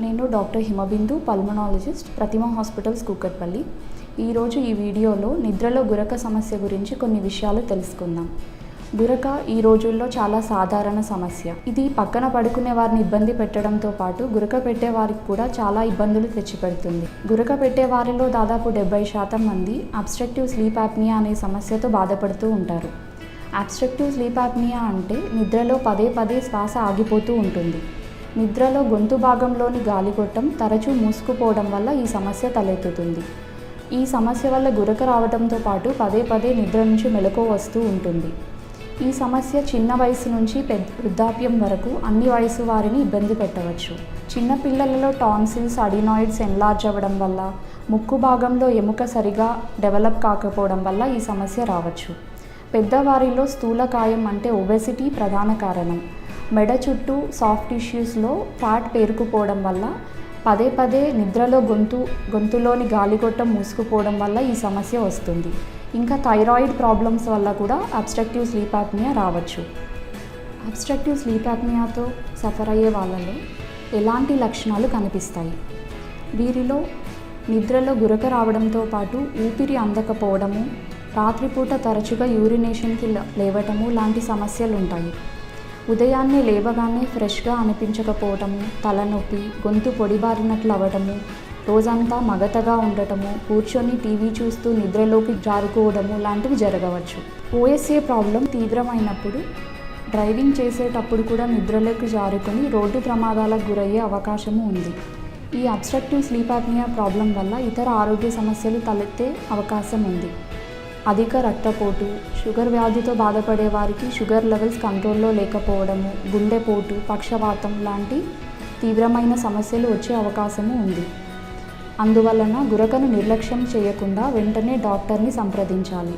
నేను doctor Himabindu pulmonologist ప్రతిమ hospitals Kukatpally. ఈరోజు ఈ వీడియోలో నిద్రలో గురక సమస్య గురించి కొన్ని విషయాలు తెలుసుకుందాం. గురక ఈ రోజుల్లో చాలా సాధారణ సమస్య. ఇది పక్కన పడుకునే వారిని ఇబ్బంది పెట్టడంతో పాటు గురక పెట్టే వారికి కూడా చాలా ఇబ్బందులు తెచ్చిపెడుతుంది. గురక పెట్టే వారిలో దాదాపు 70% మంది అబ్స్ట్రక్టివ్ స్లీప్ యాప్నియా అనే సమస్యతో బాధపడుతూ ఉంటారు. అబ్స్ట్రక్టివ్ స్లీప్ యాప్నియా అంటే నిద్రలో పదే పదే శ్వాస ఆగిపోతూ ఉంటుంది. నిద్రలో గొంతు భాగంలోని గాలిగొట్టం తరచూ మూసుకుపోవడం వల్ల ఈ సమస్య తలెత్తుతుంది. ఈ సమస్య వల్ల గురక రావడంతో పాటు పదే పదే నిద్ర నుంచి మెలకువ వస్తూ ఉంటుంది. ఈ సమస్య చిన్న వయసు నుంచి వృద్ధాప్యం వరకు అన్ని వయసు వారిని ఇబ్బంది పెట్టవచ్చు. చిన్న పిల్లలలో టాన్సిల్స్, అడినాయిడ్స్ ఎన్లార్జ్ అవ్వడం వల్ల, ముక్కు భాగంలో ఎముక సరిగా డెవలప్ కాకపోవడం వల్ల ఈ సమస్య రావచ్చు. పెద్దవారిలో స్థూలకాయం అంటే ఒబెసిటీ ప్రధాన కారణం. మెడ చుట్టూ సాఫ్ట్ టిష్యూస్లో ఫ్యాట్ పేరుకుపోవడం వల్ల, పదే పదే నిద్రలో గొంతులోని గాలిగొట్టం మూసుకుపోవడం వల్ల ఈ సమస్య వస్తుంది. ఇంకా థైరాయిడ్ ప్రాబ్లమ్స్ వల్ల కూడా అబ్స్ట్రక్టివ్ స్లీప్ యాప్నియా రావచ్చు. అబ్స్ట్రక్టివ్ స్లీప్ యాప్నియాతో సఫర్ అయ్యే వాళ్ళలో ఎలాంటి లక్షణాలు కనిపిస్తాయి? వీరిలో నిద్రలో గురక రావడంతో పాటు ఊపిరి అందకపోవడము, రాత్రిపూట తరచుగా యూరినేషన్కి లేవటము లాంటి సమస్యలు ఉంటాయి. ఉదయాన్నే లేవగానే ఫ్రెష్గా అనిపించకపోవటము, తలనొప్పి, గొంతు పొడిబారినట్లు అవ్వటము, రోజంతా మగతగా ఉండటము, కూర్చొని టీవీ చూస్తూ నిద్రలోకి జారుకోవడము లాంటివి జరగవచ్చు. ఓఎస్ఏ ప్రాబ్లం తీవ్రమైనప్పుడు డ్రైవింగ్ చేసేటప్పుడు కూడా నిద్రలోకి జారుకొని రోడ్డు ప్రమాదాలకు గురయ్యే అవకాశము ఉంది. ఈ అబ్స్ట్రక్టివ్ స్లీప్ యాప్నియా ప్రాబ్లం వల్ల ఇతర ఆరోగ్య సమస్యలు తలెత్తే అవకాశం ఉంది. అధిక రక్తపోటు, షుగర్ వ్యాధితో బాధపడే వారికి షుగర్ లెవెల్స్ కంట్రోల్లో లేకపోవడము, గుండెపోటు, పక్షవాతం లాంటి తీవ్రమైన సమస్యలు వచ్చే అవకాశము ఉంది. అందువలన గురకను నిర్లక్ష్యం చేయకుండా వెంటనే డాక్టర్ని సంప్రదించాలి.